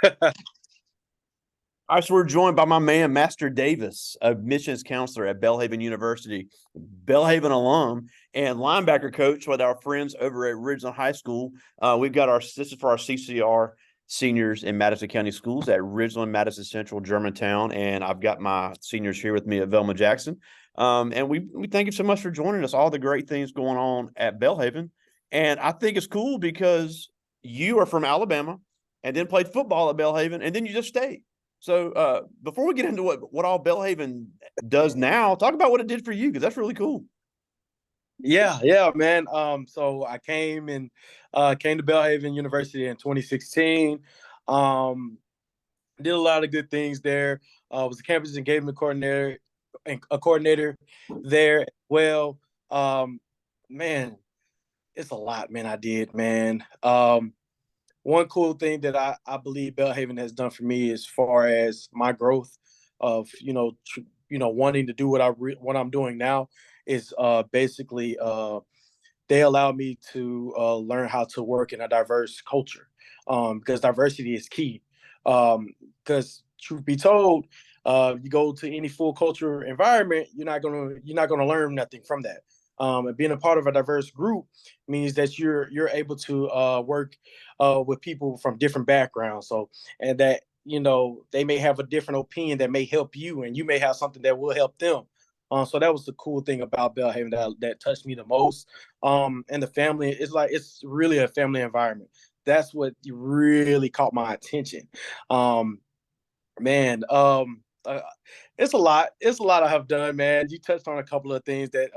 All right, so we're joined by my man, Master Davis, a admissions counselor at Belhaven University, Belhaven alum, and linebacker coach with our friends over at Ridgeland High School. We've got this is for our CCR seniors in Madison County Schools at Ridgeland, Madison Central, Germantown, and I've got my seniors here with me at Velma Jackson. And we thank you so much for joining us. All the great things going on at Belhaven, and I think it's cool because you are from Alabama, and then played football at Belhaven, and then you just stayed. So before we get into what all Belhaven does now, talk about what it did for you, because that's really cool. Yeah, man. So I came to Belhaven University in 2016. Um, did a lot of good things there. Was a campus engagement coordinator and a coordinator there. Well, man, it's a lot, man. I did, man. One cool thing that I believe Belhaven has done for me as far as my growth of wanting to do what I'm doing now is basically they allow me to learn how to work in a diverse culture, because diversity is key. Because truth be told, you go to any full culture environment, you're not gonna learn nothing from that. And being a part of a diverse group means that you're able to work with people from different backgrounds. So, and that they may have a different opinion that may help you, and you may have something that will help them. So that was the cool thing about Belhaven that touched me the most. And the family, it's really a family environment. That's what really caught my attention. Um, man, it's a lot. It's a lot I have done, man. You touched on a couple of things that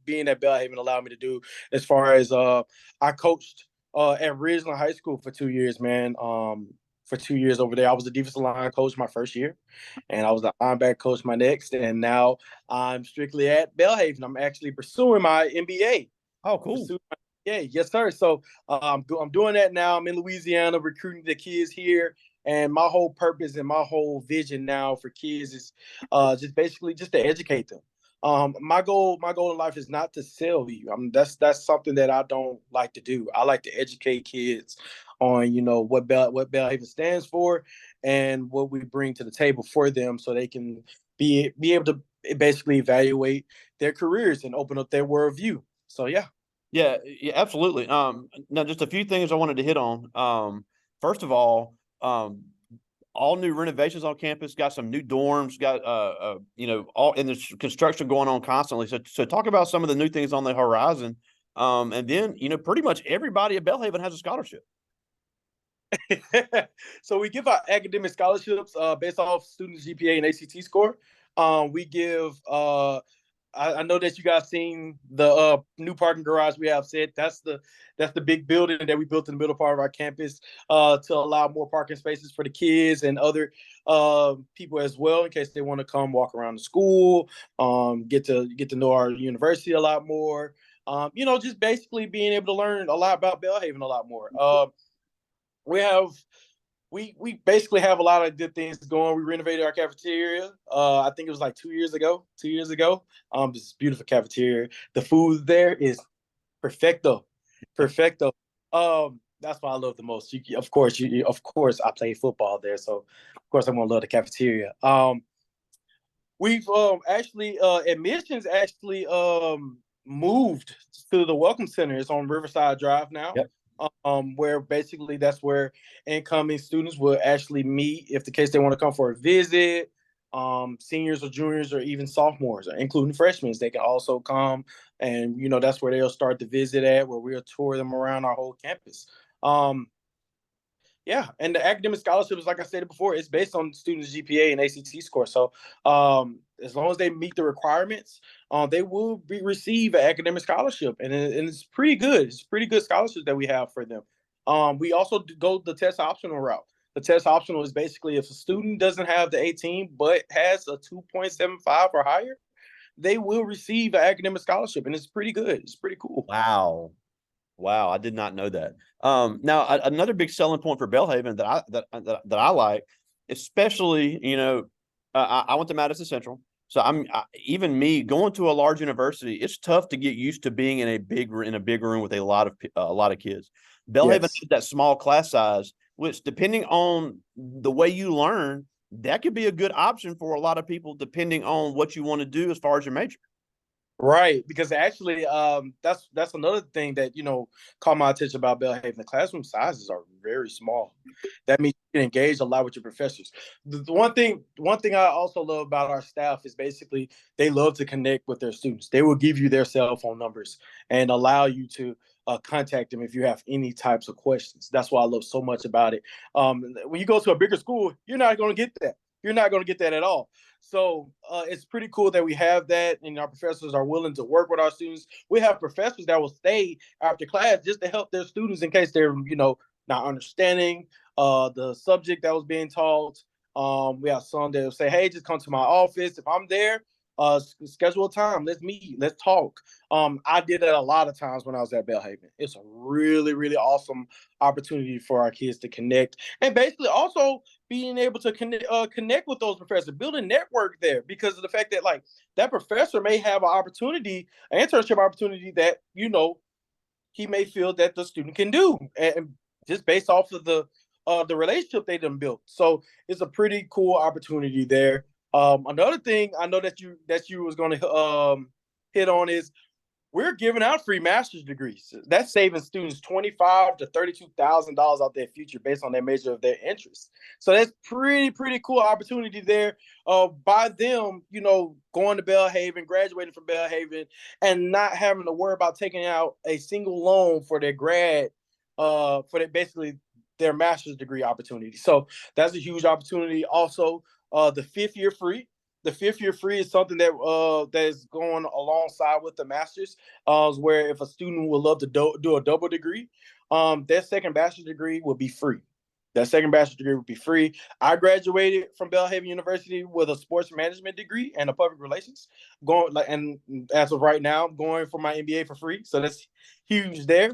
being at Belhaven allowed me to do. As far as I coached at Ridgeland High School for 2 years, man. For 2 years over there, I was the defensive line coach my first year, and I was the linebacker coach my next. And now I'm strictly at Belhaven. I'm actually pursuing my MBA. Oh, cool. Yeah, yes, sir. So I'm doing that now. I'm in Louisiana recruiting the kids here. And my whole purpose and my whole vision now for kids is just basically just to educate them. My goal in life is not to sell you. I mean, that's something that I don't like to do. I like to educate kids on what Belhaven stands for and what we bring to the table for them, so they can be able to basically evaluate their careers and open up their worldview. So yeah. Yeah, absolutely. Now just a few things I wanted to hit on. First of all new renovations on campus, got some new dorms, got all in this construction going on constantly. So talk about some of the new things on the horizon. And then pretty much everybody at Belhaven has a scholarship. So we give out academic scholarships based off students' GPA and ACT score. We give I know that you guys seen the new parking garage we have set. That's the big building that we built in the middle part of our campus to allow more parking spaces for the kids and other people as well, in case they want to come walk around the school, get to know our university a lot more. Just basically being able to learn a lot about Belhaven a lot more. We have we basically have a lot of good things going. We renovated our cafeteria. I think it was like 2 years ago. 2 years ago. This beautiful cafeteria. The food there is perfecto, perfecto. That's what I love the most. Of course, I play football there, so of course I'm gonna love the cafeteria. We've actually admissions actually moved to the Welcome Center. It's on Riverside Drive now. Yep. Where basically that's where incoming students will actually meet if the case they want to come for a visit. Seniors or juniors or even sophomores, including freshmen, they can also come, and that's where they'll start the visit at, where we'll tour them around our whole campus. Yeah, and the academic scholarships, like I said before, it's based on students' GPA and ACT score. So as long as they meet the requirements, they will receive an academic scholarship, and it's pretty good. It's pretty good scholarships that we have for them. We also go the test optional route. The test optional is basically if a student doesn't have the 18 but has a 2.75 or higher, they will receive an academic scholarship, and it's pretty good. It's pretty cool. Wow, I did not know that. Now another big selling point for Belhaven that I like, especially I went to Madison Central, so even me going to a large university, it's tough to get used to being in a big room with a lot of kids. Belhaven Yes. has that small class size, which depending on the way you learn, that could be a good option for a lot of people, depending on what you want to do as far as your major. Right, because actually, that's another thing that caught my attention about Belhaven. The classroom sizes are very small. That means you can engage a lot with your professors. The one thing I also love about our staff is basically they love to connect with their students. They will give you their cell phone numbers and allow you to contact them if you have any types of questions. That's what I love so much about it. When you go to a bigger school, you're not going to get that. You're not going to get that at all. So it's pretty cool that we have that, and our professors are willing to work with our students. We have professors that will stay after class just to help their students in case they're, not understanding the subject that was being taught. We have some that will say, "Hey, just come to my office. If I'm there, schedule a time. Let's meet. Let's talk." I did that a lot of times when I was at Belhaven. It's a really, really awesome opportunity for our kids to connect, and basically also being able to connect with those professors, build a network there, because of the fact that like that professor may have an internship opportunity that he may feel that the student can do, and just based off of the relationship they done built. So it's a pretty cool opportunity there. Another thing I know that you was going to hit on is we're giving out free master's degrees. That's saving students $25,000 to $32,000 out their future based on their major of their interest. So that's pretty cool opportunity there. By them, going to Belhaven, graduating from Belhaven, and not having to worry about taking out a single loan for their grad, basically their master's degree opportunity. So that's a huge opportunity. Also, the 5th year free. The 5th year free is something that is going alongside with the master's, where if a student would love to do a double degree, their second bachelor's degree will be free. That second bachelor's degree would be free. I graduated from Belhaven University with a sports management degree and a public relations. And as of right now, I'm going for my MBA for free. So that's huge there.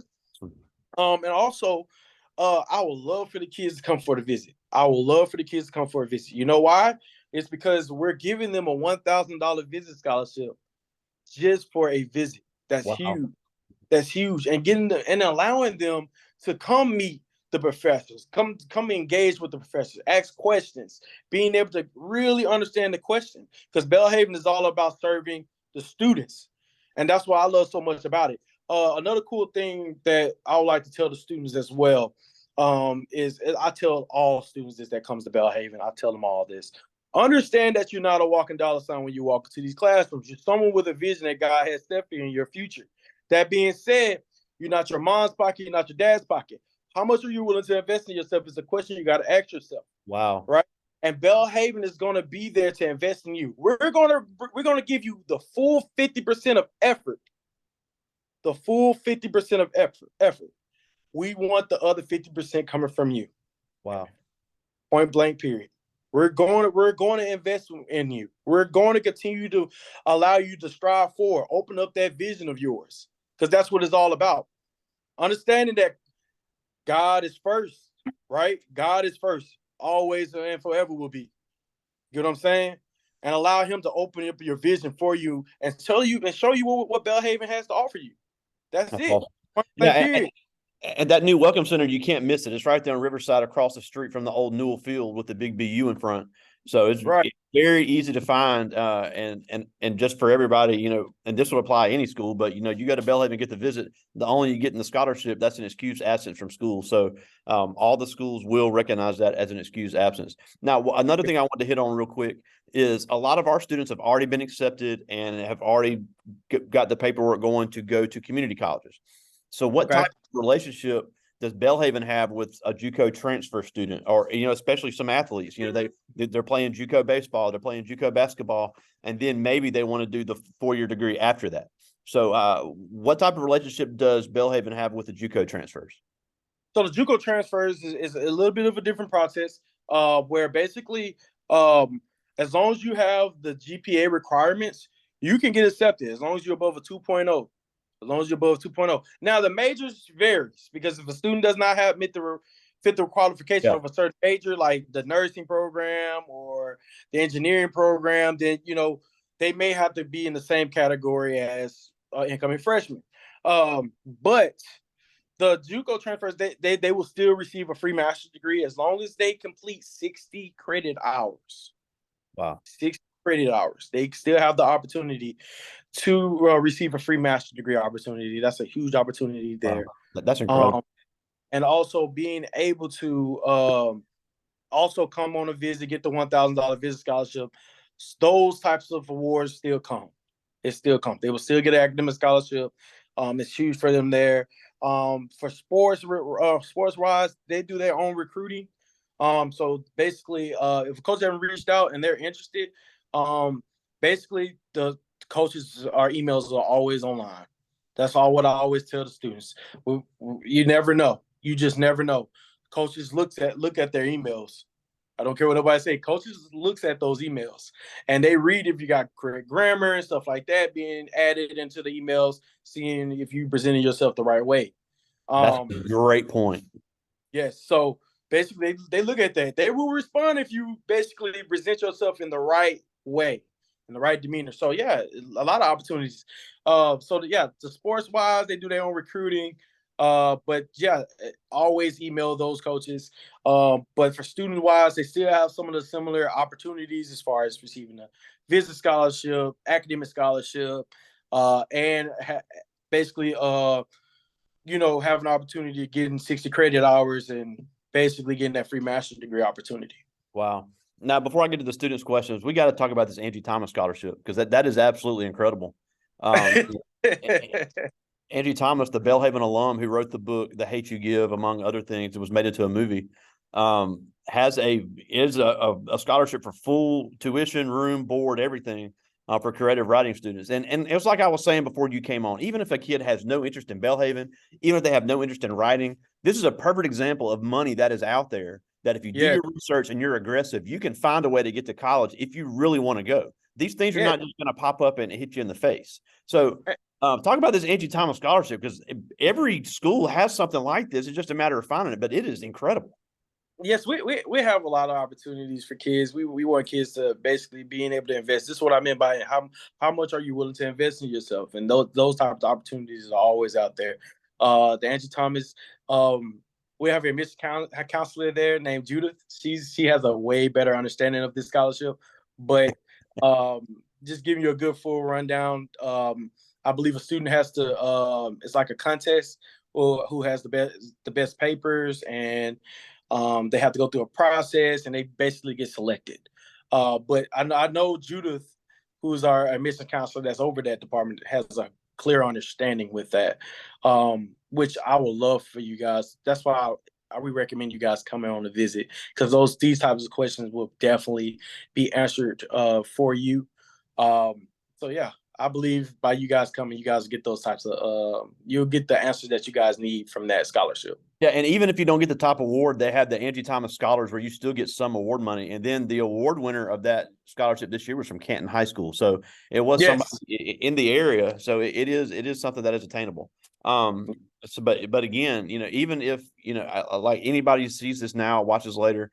And also, I would love for the kids to come for the visit. I would love for the kids to come for a visit. You know why? It's because we're giving them a $1,000 visit scholarship just for a visit. That's Wow. huge. That's huge. And allowing them to come meet the professors, come engage with the professors, ask questions, being able to really understand the question. Because Belhaven is all about serving the students. And that's what I love so much about it. Another cool thing that I would like to tell the students as well is I tell all students this that comes to Belhaven, I tell them all this. Understand that you're not a walking dollar sign when you walk into these classrooms. You're someone with a vision that God has set for you in your future. That being said, you're not your mom's pocket, you're not your dad's pocket. How much are you willing to invest in yourself is a question you got to ask yourself. Wow. Right? And Belhaven is going to be there to invest in you. We're going to give you the full 50% of effort. The full 50% of effort. We want the other 50% coming from you. Wow. Point blank, period. We're going to invest in you. We're going to continue to allow you to strive forward, open up that vision of yours, because that's what it's all about. Understanding that God is first, right? God is first, always and forever will be. You know what I'm saying? And allow him to open up your vision for you and show you what Belhaven has to offer you. That's it. Awesome. Yeah, and that new Welcome Center, you can't miss it. It's right there on Riverside, across the street from the old Newell Field with the big BU in front. So it's very easy to find, and just for everybody, and this will apply to any school, but you go to Belhaven and get the visit. The only you get in the scholarship, that's an excused absence from school. So all the schools will recognize that as an excused absence. Now, another thing I want to hit on real quick is a lot of our students have already been accepted and have already got the paperwork going to go to community colleges. So what type of relationship does Belhaven have with a JUCO transfer student, or especially some athletes? They're playing JUCO baseball, they're playing JUCO basketball, and then maybe they want to do the 4-year degree after that. So what type of relationship does Belhaven have with the JUCO transfers? So the JUCO transfers is a little bit of a different process, where basically as long as you have the GPA requirements, you can get accepted as long as you're above a 2.0. As long as you're above 2.0. Now, the majors varies, because if a student does not fit the qualification of a certain major, like the nursing program or the engineering program, then, they may have to be in the same category as incoming freshmen. But the JUCO transfers, they will still receive a free master's degree as long as they complete 60 credit hours. Wow. 60 credit hours. They still have the opportunity to receive a free master's degree opportunity. That's a huge opportunity Wow. there. That's incredible. And also being able to also come on a visit, get the $1,000 visit scholarship. Those types of awards still come. It still comes. They will still get an academic scholarship. It's huge for them there. For sports wise, they do their own recruiting. So basically, if a coach haven't reached out and they're interested, basically the coaches, our emails are always online. That's all what I always tell the students. You never know. You just never know. Coaches look at their emails. I don't care what nobody say. Coaches looks at those emails and they read if you got correct grammar and stuff like that being added into the emails, seeing if you presented yourself the right way. That's a great point. Yes. So basically, they look at that. They will respond if you basically present yourself in the right way, in the right demeanor. So yeah, a lot of opportunities. The sports wise, they do their own recruiting. But yeah, always email those coaches. But for student wise, they still have some of the similar opportunities as far as receiving a visit scholarship, academic scholarship, and basically have an opportunity of getting 60 credit hours and basically getting that free master's degree opportunity. Wow. Now, before I get to the students' questions, we got to talk about this Angie Thomas scholarship because that is absolutely incredible. Angie Thomas, the Belhaven alum who wrote the book "The Hate You Give," among other things, it was made into a movie. Is a scholarship for full tuition, room, board, everything for creative writing students. And it was like I was saying before you came on. Even if a kid has no interest in Belhaven, even if they have no interest in writing, this is a perfect example of money that is out there. That if you do your research and you're aggressive, you can find a way to get to college if you really want to go. These things are not just going to pop up and hit you in the face. So talk about this Angie Thomas scholarship because every school has something like this. It's just a matter of finding it, but it is incredible. Yes, we have a lot of opportunities for kids. We want kids to basically being able to invest. This is what I meant by how much are you willing to invest in yourself, and those types of opportunities are always out there. The Angie Thomas, we have a admission counselor there named Judith. She has a way better understanding of this scholarship, but just giving you a good full rundown. I believe a student has to. It's like a contest. Who has the best papers and they have to go through a process and they basically get selected. But I know Judith, who's our admission counselor that's over that department, has a clear understanding with that, which I would love for you guys. That's why we recommend you guys coming on a visit because these types of questions will definitely be answered for you. So yeah, I believe by you guys coming, you guys get those types of you'll get the answers that you guys need from that scholarship. Yeah, and even if you don't get the top award, they have the Angie Thomas Scholars where you still get some award money. And then the award winner of that scholarship this year was from Canton High School, so it was somebody in the area. So it is something that is attainable. But again, even if like anybody sees this now, watches later,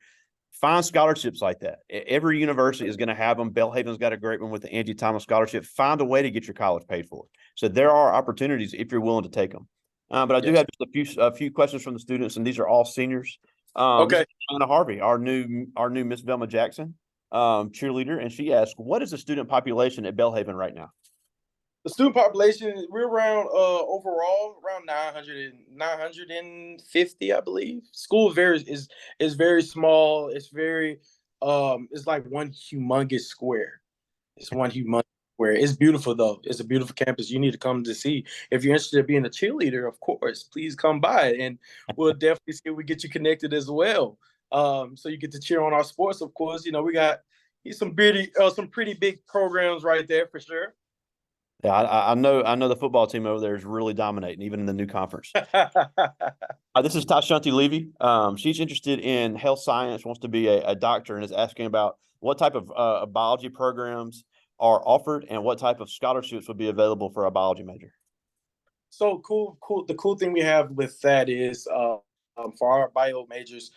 find scholarships like that. Every university is going to have them. Belhaven's got a great one with the Angie Thomas Scholarship. Find a way to get your college paid for. So there are opportunities if you're willing to take them. But I do have just a few questions from the students, and these are all seniors. Okay. Anna Harvey, our new Miss Velma Jackson, cheerleader, and she asked, "What is the student population at Belhaven right now?" The student population, we're around overall around 950, I believe. School is very small. It's very it's like one humongous square. It's one humongous square. It's beautiful though. It's a beautiful campus. You need to come to see. If you're interested in being a cheerleader, of course, please come by and we'll definitely see if we get you connected as well. So you get to cheer on our sports, of course. We got some pretty big programs right there for sure. Yeah, I know the football team over there is really dominating, even in the new conference. This is Tashanti Levy. She's interested in health science, wants to be a doctor, and is asking about what type of biology programs are offered and what type of scholarships would be available for a biology major. So cool. The cool thing we have with that is for our bio majors,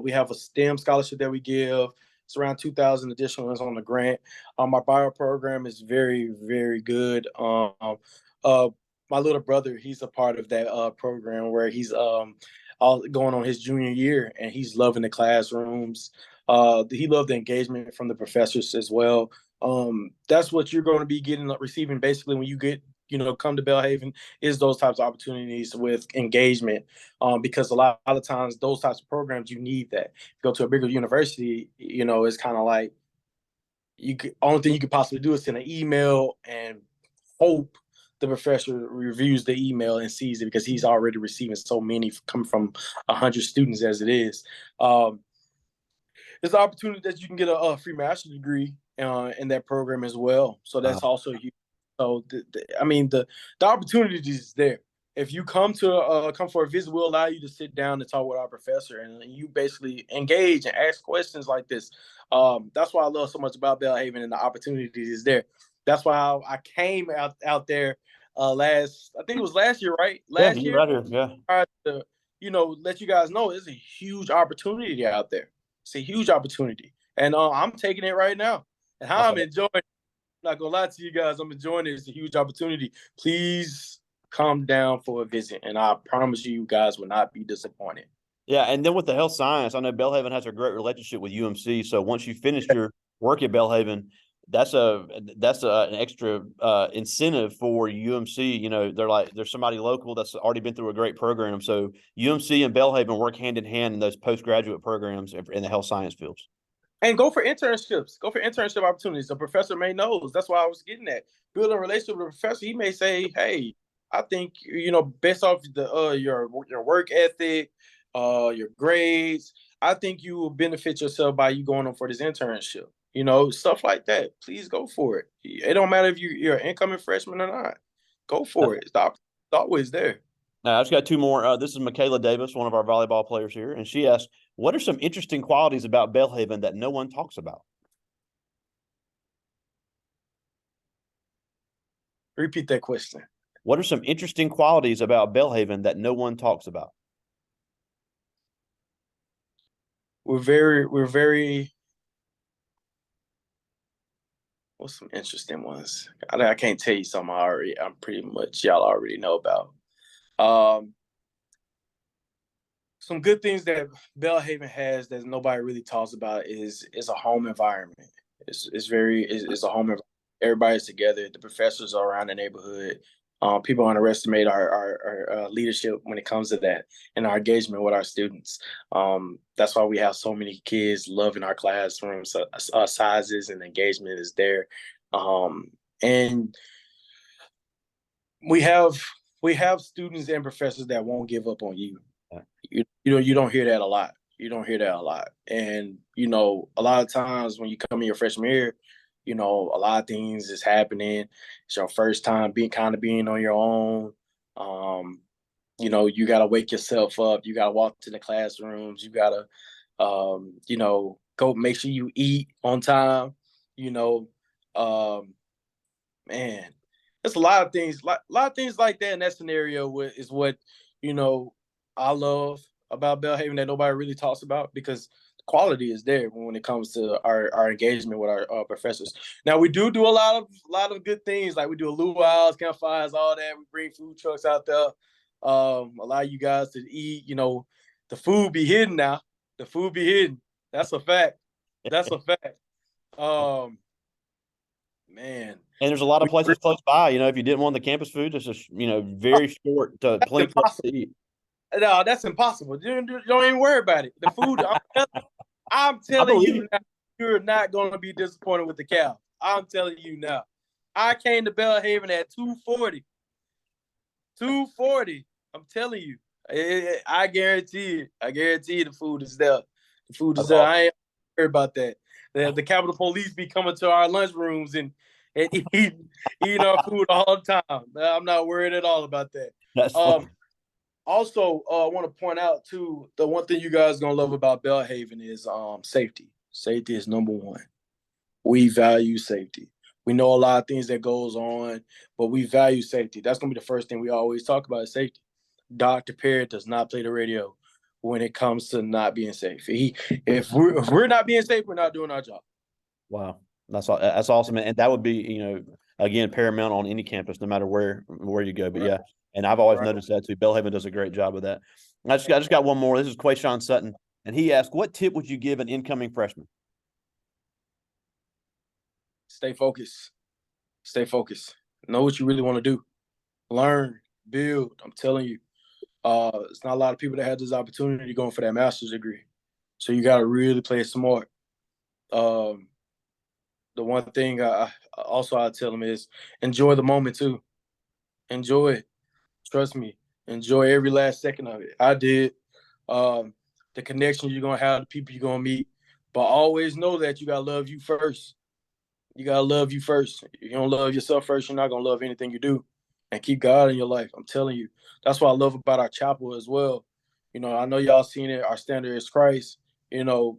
we have a STEM scholarship that we give. It's around 2,000 additional on the grant. Our bio program is very, very good. my little brother, he's a part of that program where he's all going on his junior year, and he's loving the classrooms. He loved the engagement from the professors as well. That's what you're going to be getting, receiving basically when you get, come to Belhaven, is those types of opportunities with engagement. Because a lot of times those types of programs, you need that. If you go to a bigger university, it's kind of like only thing you could possibly do is send an email and hope the professor reviews the email and sees it, because he's already receiving so many coming from 100 students as it is. There's an opportunity that you can get a free master's degree in that program as well. So that's also huge. So the opportunity is there. If you come for a visit, we'll allow you to sit down and talk with our professor, and you basically engage and ask questions like this. That's why I love so much about Belhaven, and the opportunity is there. That's why I came out there I think it was last year, right? Last year, right here. Yeah. To, let you guys know it's a huge opportunity out there. It's a huge opportunity, and I'm taking it right now, and how I'm enjoying it. I'm not gonna lie to you guys, I'm enjoying it. It's a huge opportunity. Please come down for a visit, and I promise you guys will not be disappointed. Yeah, and then with the health science, I know Belhaven has a great relationship with UMC. So once you finished your work at Belhaven, that's an extra incentive for UMC. They're like, there's somebody local that's already been through a great program. So UMC and Belhaven work hand in hand in those postgraduate programs in the health science fields. And go for internships. Go for internship opportunities. The professor may knows. That's why I was getting at. Build a relationship with the professor. He may say, "Hey, I think based off your work ethic, your grades, I think you will benefit yourself by you going on for this internship." Stuff like that. Please go for it. It don't matter if you're an incoming freshman or not. Go for it. It's always there. Now, I've just got two more. This is Michaela Davis, one of our volleyball players here, and she asked, "What are some interesting qualities about Belhaven that no one talks about?" Repeat that question. What are some interesting qualities about Belhaven that no one talks about? We're very. What's some interesting ones? I can't tell you some I'm pretty much y'all already know about. Some good things that Belhaven has that nobody really talks about is a home environment. It's a home environment. Everybody's together. The professors are around the neighborhood. People underestimate our leadership when it comes to that, and our engagement with our students. That's why we have so many kids loving our classrooms. Sizes and engagement is there, and we have students and professors that won't give up on you. You don't hear that a lot. You don't hear that a lot. And, a lot of times when you come in your freshman year, a lot of things is happening. It's your first time being on your own. You got to wake yourself up. You got to walk to the classrooms. You got to, go make sure you eat on time. Man, there's a lot of things, like that in that scenario is what, I love about Belhaven that nobody really talks about, because the quality is there when it comes to our engagement with our professors. Now we do a lot of good things, like we do a luau's, campfires, all that. We bring food trucks out there, allow you guys to eat. The food be hidden now. The food be hidden. That's a fact. That's a fact. Man. And there's a lot of places close by. If you didn't want the campus food, it's just very short to plenty of to eat. No, that's impossible. You don't even worry about it. The food, I'm telling you now, you're not going to be disappointed with the cow. I'm telling you now. I came to Belhaven at 240. 240. I'm telling you. I guarantee it. I guarantee the food is there. The food is there. I ain't worried about that. The Capitol Police be coming to our lunchrooms and eating our food all the time. I'm not worried at all about that. That's funny. Also, I want to point out too, the one thing you guys gonna love about Belhaven is safety. Safety is number one. We value safety. We know a lot of things that goes on, but we value safety. That's gonna be the first thing we always talk about is safety. Dr. Perry does not play the radio when it comes to not being safe. If we're not being safe, we're not doing our job. Wow, that's awesome, and that would be again, paramount on any campus, no matter where you go. But yeah, and I've always noticed that too. Belhaven does a great job with that. I just got one more. This is Quayshawn Sutton, and he asked, "What tip would you give an incoming freshman?" Stay focused. Stay focused. Know what you really want to do. Learn, build. I'm telling you, it's not a lot of people that have this opportunity going for that master's degree. So you got to really play it smart. The one thing I tell them is enjoy the moment too. Enjoy it. Trust me. Enjoy every last second of it. I did. The connections you're gonna have, the people you're gonna meet, but always know that you gotta love you first. You gotta love you first. If you don't love yourself first, you're not gonna love anything you do. And keep God in your life. I'm telling you. That's what I love about our chapel as well. You know, I know y'all seen it. Our standard is Christ. You know,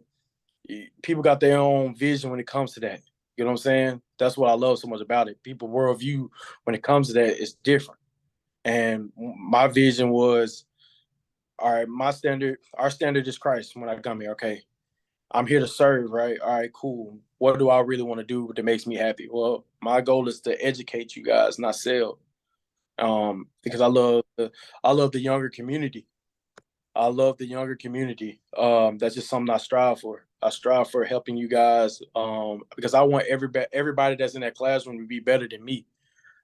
people got their own vision when it comes to that. You know what I'm saying? That's what I love so much about it. People worldview when it comes to that is different. And my vision was, all right, our standard is Christ when I come here. Okay, I'm here to serve, right? All right, cool. What do I really want to do that makes me happy? Well, my goal is to educate you guys, not sell. Because I love the younger community. I love the younger community. That's just something I strive for. I strive for helping you guys because I want everybody that's in that classroom to be better than me.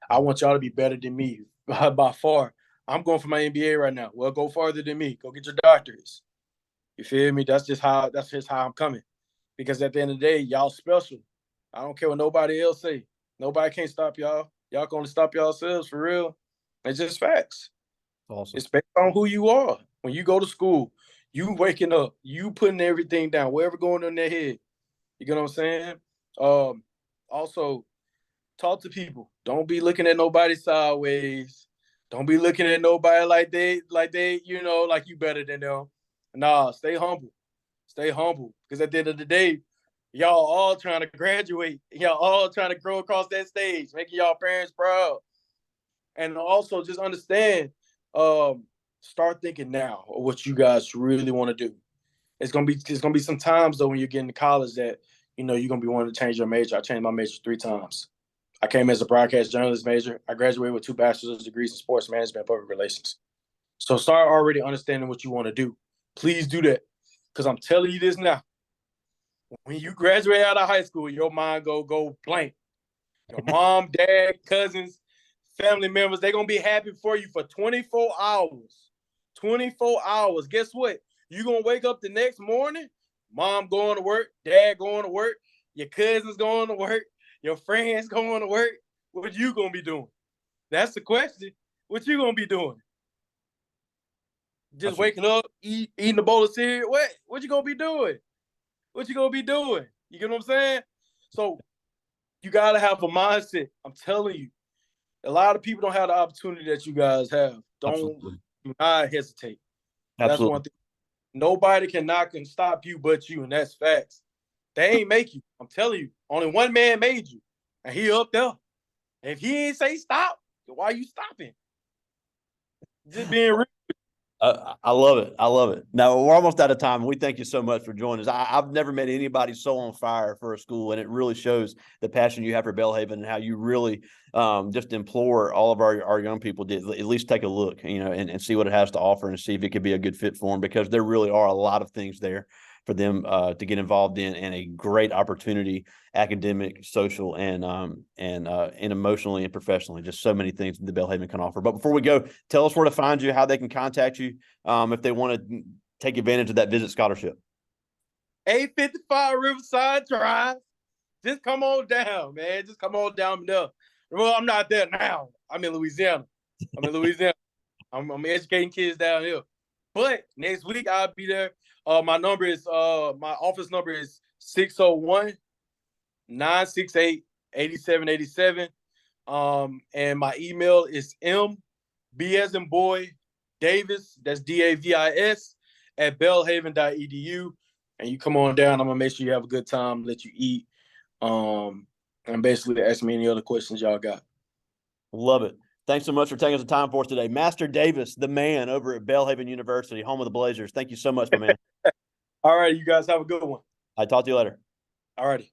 I want y'all to be better than me by far. I'm going for my MBA right now. Well, go farther than me. Go get your doctorates. You feel me? That's just how I'm coming. Because at the end of the day, y'all special. I don't care what nobody else say. Nobody can't stop y'all. Y'all gonna stop yourselves for real. It's just facts. Awesome. It's based on who you are. When you go to school, you waking up, you putting everything down, whatever going on in their head. You get what I'm saying? Also, talk to people. Don't be looking at nobody sideways. Don't be looking at nobody like they, like you better than them. Nah, stay humble. Stay humble. Because at the end of the day, y'all all trying to graduate. Y'all all trying to grow across that stage, making y'all parents proud. And also just understand, start thinking now of what you guys really want to do. It's gonna be some times though when you're getting to college that you're gonna be wanting to change your major. I changed my major 3 times. I came as a broadcast journalist major. I graduated with 2 bachelor's degrees in sports management and public relations. So start already understanding what you want to do. Please do that. Because I'm telling you this now. When you graduate out of high school, your mind go blank. Your mom, dad, cousins, family members, they're going to be happy for you for 24 hours. 24 hours. Guess what? You're going to wake up the next morning, mom going to work, dad going to work, your cousins going to work, your friends going to work. What you going to be doing? That's the question. What you going to be doing? Just waking up, eating a bowl of cereal? What you going to be doing? What you going to be doing? You get what I'm saying? So you got to have a mindset. I'm telling you. A lot of people don't have the opportunity that you guys have. Do not hesitate. That's one thing. Nobody can stop you but you, and that's facts. They ain't make you. I'm telling you. Only one man made you, and he up there. If he ain't say stop, why you stopping? Just being real. I love it. I love it. Now we're almost out of time. We thank you so much for joining us. I've never met anybody so on fire for a school, and it really shows the passion you have for Belhaven and how you really just implore all of our young people to at least take a look, and see what it has to offer and see if it could be a good fit for them, because there really are a lot of things there for them to get involved in, and a great opportunity, academic, social, and emotionally and professionally. Just so many things that Belhaven can offer. But before we go, tell us where to find you, how they can contact you if they want to take advantage of that visit scholarship. 855 Riverside Drive. Just come on down, man. Just come on down there. Well, I'm not there now. I'm in Louisiana. I'm educating kids down here. But next week I'll be there. My office number is 601-968-8787. And my email is B as in boy, Davis, that's Davis, at belhaven.edu. And you come on down. I'm gonna make sure you have a good time, let you eat. And basically ask me any other questions y'all got. Love it. Thanks so much for taking the time for us today. Master Davis, the man over at Belhaven University, home of the Blazers. Thank you so much, my man. All right, you guys have a good one. I'll talk to you later. All righty.